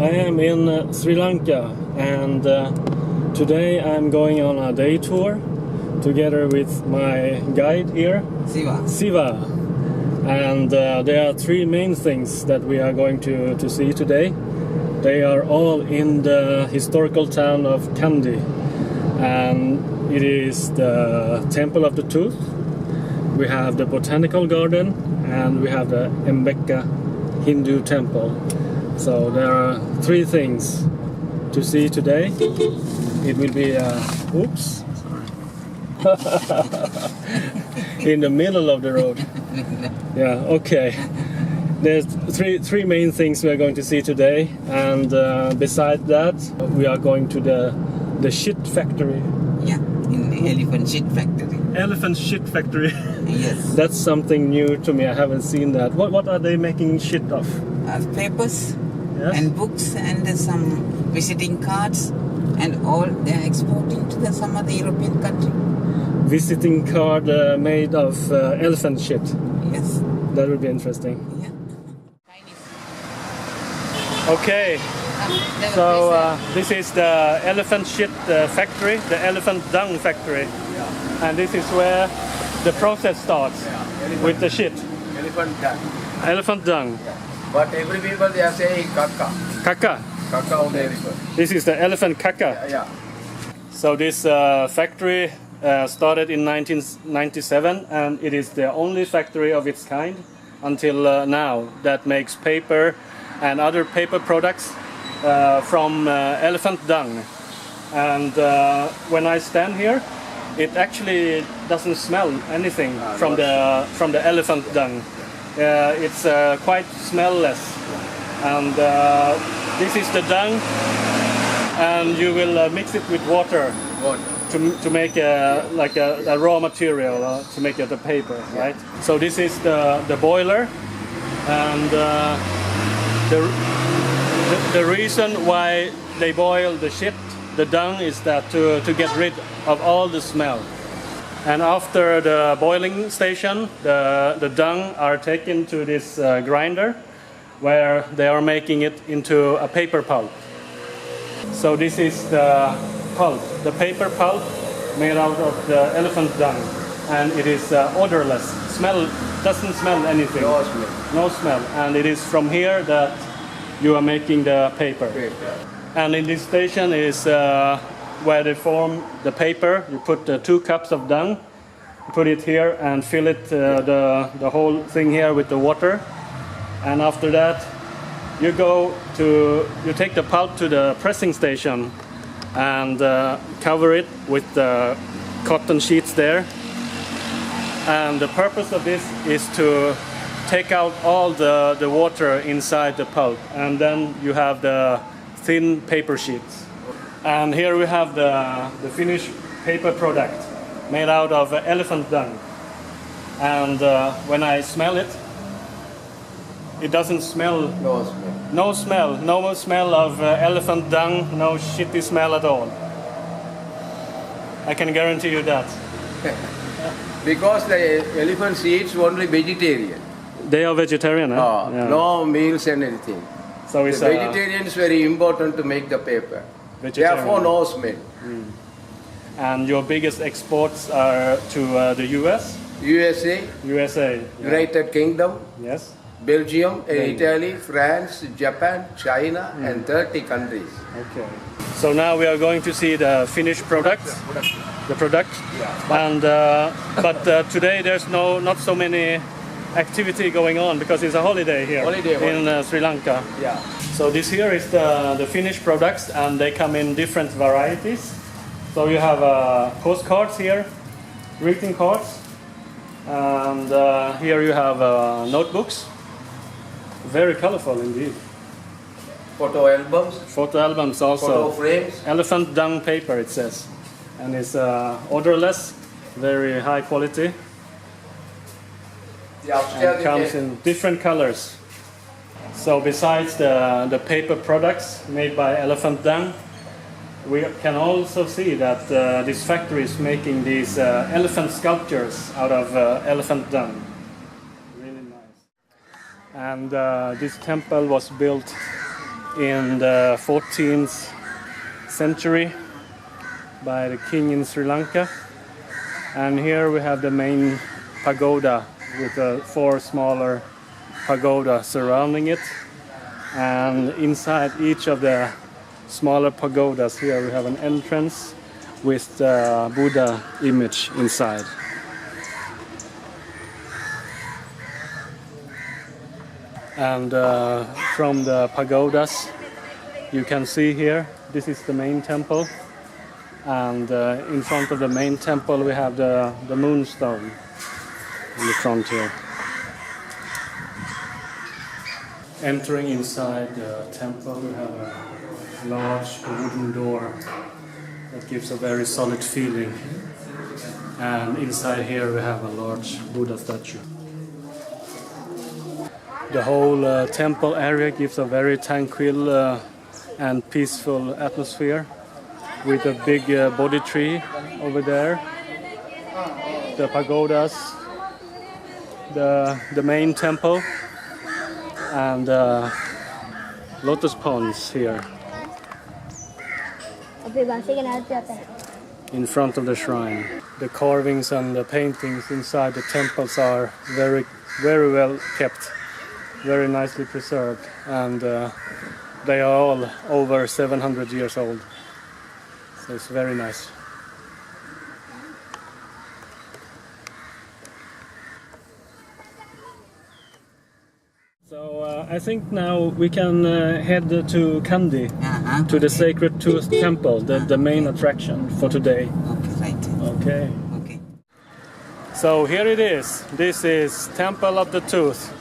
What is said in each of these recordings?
I am in Sri Lanka, and today I'm going on a day tour together with my guide here, Siva. And there are three main things that we are going to see today. They are all in the historical town of Kandy, and it is the Temple of the Tooth, we have the Botanical Garden, and we have the Embilmeegama Hindu temple. So there are three things to see today. It will be oops, in the middle of the road. Yeah, okay. There's three main things we are going to see today, and beside that we are going to the shit factory. Yeah, in the elephant shit factory. Elephant shit factory. Yes. That's something new to me. I haven't seen that. What are they making shit of? Papers, Yes? and books, and some visiting cards, and all they are exporting to some other European country. Visiting card made of elephant shit. Yes. That would be interesting. Yeah. Okay, so this is the elephant shit factory, the elephant dung factory. And this is where the process starts, with the shit. Elephant dung. Elephant dung. But every people they are saying kaka. Kaka. Kaka on the elephant. This is the elephant kaka. Yeah. So this factory started in 1997, and it is the only factory of its kind until now that makes paper and other paper products from elephant dung. And when I stand here, it actually doesn't smell anything from the elephant dung. It's quite smellless, and this is the dung, and you will mix it with water to make a raw material to make the paper, right? So this is the boiler, and the reason why they boil the shit, the dung, is that to get rid of all the smell. And after the boiling station, the dung are taken to this grinder, where they are making it into a paper pulp. So this is the pulp, the paper pulp made out of the elephant dung, and it is odorless. Doesn't smell anything. No smell. No smell. And it is from here that you are making the paper. And in this station is where they form the paper. You put 2 cups of dung, put it here, and fill it the whole thing here with the water. And after that, you take the pulp to the pressing station and cover it with the cotton sheets there. And the purpose of this is to take out all the water inside the pulp, and then you have the thin paper sheets. And here we have the finished paper product made out of elephant dung. And when I smell it, it doesn't smell. No smell. No smell. No smell of elephant dung. No shitty smell at all. I can guarantee you that. Because the elephant eats only vegetarian. They are vegetarian, eh? Yeah. No meals and anything. So it's the vegetarian is very important to make the paper. Vegetarian. Therefore, no smell. And your biggest exports are to the US? USA, USA. Yeah. United Kingdom, Yes. Belgium, Italy, France, Japan, China, and 30 countries. Okay. So now we are going to see the finished product. The product. Yeah. And but today there's not so many activity going on because it's a holiday here in Sri Lanka. Yeah. So this here is the finished products, and they come in different varieties. So you have postcards here, greeting cards, and here you have notebooks. Very colorful indeed. Photo albums. Photo albums also. Photo frames. Elephant dung paper, it says. And it's odorless, very high quality. And comes in different colors. So besides the paper products made by elephant dung, we can also see that this factory is making these elephant sculptures out of elephant dung. Really nice. And this temple was built in the 14th century by the king in Sri Lanka. And here we have the main pagoda with 4 smaller pagodas surrounding it. And inside each of the smaller pagodas here we have an entrance with the Buddha image inside. And from the pagodas you can see here, this is the main temple, and in front of the main temple we have the moonstone in the front here. Entering inside the temple we have a large wooden door that gives a very solid feeling, and inside here we have a large Buddha statue. The whole temple area gives a very tranquil and peaceful atmosphere, with a big Bodhi tree over there, the pagodas, the main temple, and lotus ponds here in front of the shrine. The carvings and the paintings inside the temples are very well kept, very nicely preserved, and they are all over 700 years old. So it's very nice. So I think now we can head to Kandy, to the Sacred Tooth Temple, the main attraction for today. Okay, right. Okay. Okay. So here it is. This is Temple of the Tooth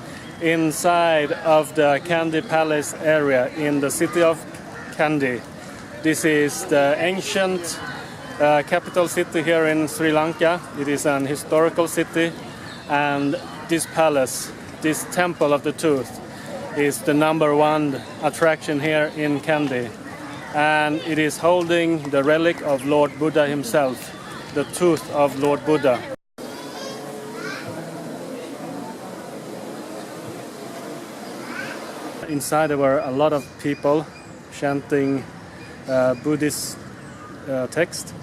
inside of the Kandy Palace area in the city of Kandy. This is the ancient capital city here in Sri Lanka. It is an historical city, and this palace, this Temple of the Tooth, is the #1 attraction here in Kandy. And it is holding the relic of Lord Buddha himself, the tooth of Lord Buddha. Inside there were a lot of people chanting Buddhist text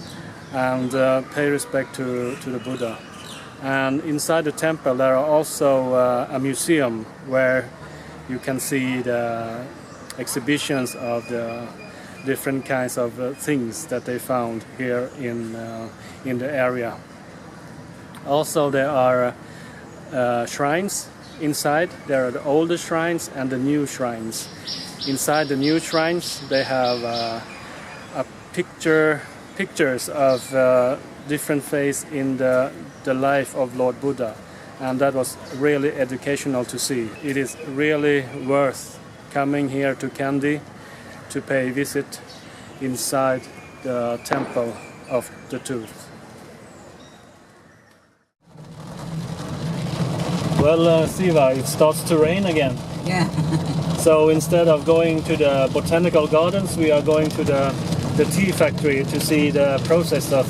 and pay respect to the Buddha. And inside the temple there are also a museum where you can see the exhibitions of the different kinds of things that they found here in the area. Also there are shrines inside. There are the older shrines and the new shrines. Inside the new shrines they have pictures of different phases in the life of Lord Buddha, and that was really educational to see. It is really worth coming here to Kandy to pay visit inside the Temple of the Tooth. Well, Siva, it starts to rain again. Yeah. So instead of going to the botanical gardens, we are going to the tea factory to see the process of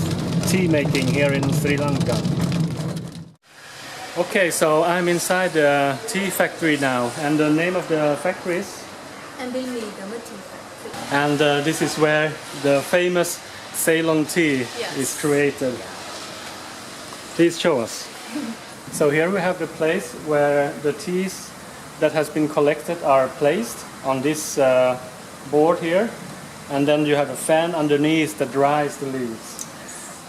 tea making here in Sri Lanka. Okay, so I'm inside the tea factory now, and the name of the factory is? Embilmeegama tea factory. And this is where the famous Ceylon tea is created. Please show us. So here we have the place where the teas that has been collected are placed on this board here, and then you have a fan underneath that dries the leaves.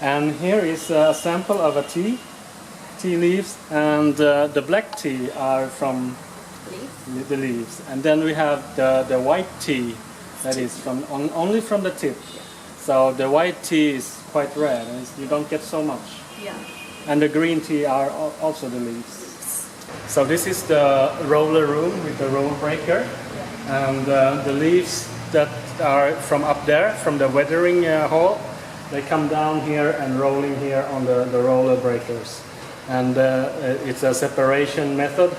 And here is a sample of a tea leaves, and the black tea are from the leaves, and then we have the white tea that is from only from the tip. So the white tea is quite rare, and you don't get so much. Yeah. And the green tea are also the leaves. So this is the roller room with the roller breaker, and the leaves that are from up there, from the weathering hall, they come down here and rolling here on the roller breakers. And it's a separation method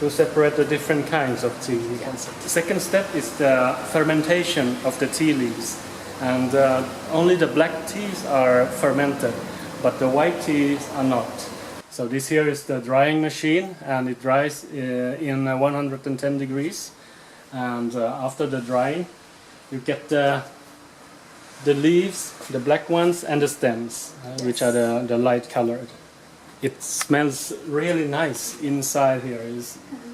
to separate the different kinds of tea. The second step is the fermentation of the tea leaves, and only the black teas are fermented, but the white teas are not. So this here is the drying machine, and it dries in 110 degrees, and after the drying, you get the leaves, the black ones, and the stems, which are the light colored. It smells really nice inside here. You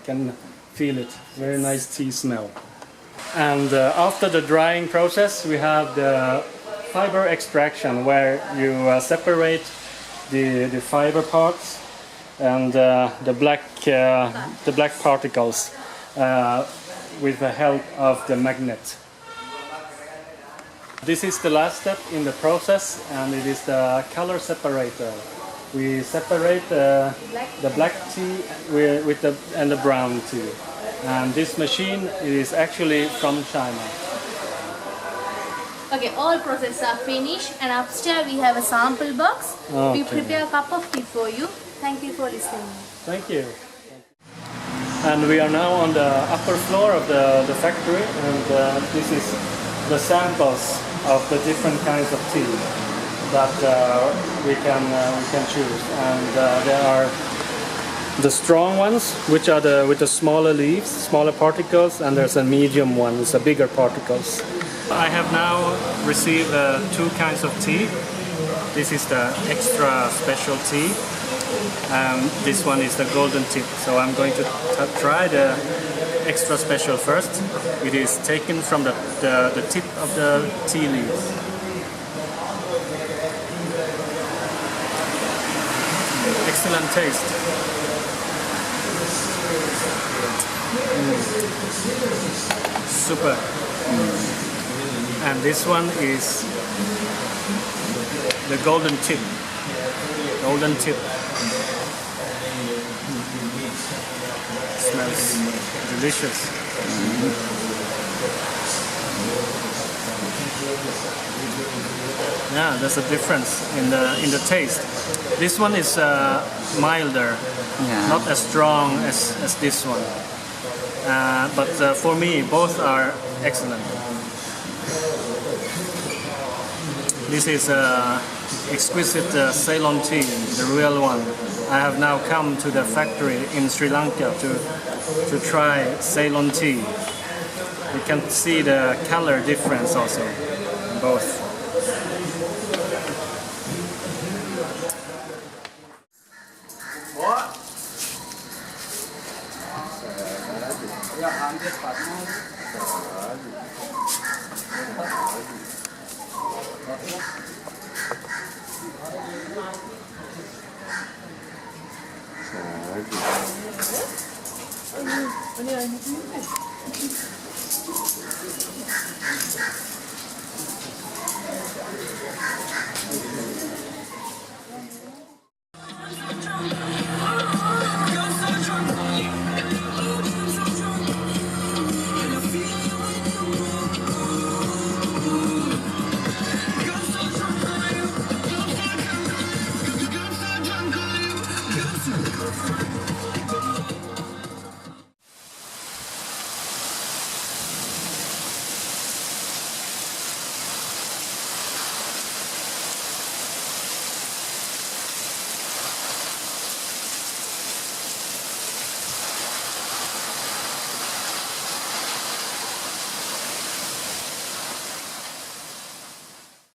can feel it. Very nice tea smell. And after the drying process, we have the fiber extraction, where you separate the fiber parts and the black particles with the help of the magnet. This is the last step in the process, and it is the color separator. We separate the black tea and the brown tea. And this machine is actually from China. Okay, all processes are finished, and upstairs we have a sample box. Okay. We prepare a cup of tea for you. Thank you for listening. Thank you. And we are now on the upper floor of the factory, and this is the samples of the different kinds of tea that we can choose. And there are the strong ones, which are with the smaller leaves, smaller particles, and there's a medium one, it's a bigger particles. I have now received 2 kinds of tea. This is the extra special tea. This one is the golden tip. So I'm going to try the extra special first. It is taken from the tip of the tea leaves. Excellent taste. Super. And this one is the golden tip. Golden tip. Smells delicious. Yeah, there's a difference in the taste. This one is milder, not as strong as this one. But for me, both are excellent. This is exquisite Ceylon tea, the real one. I have now come to the factory in Sri Lanka to try Ceylon tea. You can see the color difference also in both.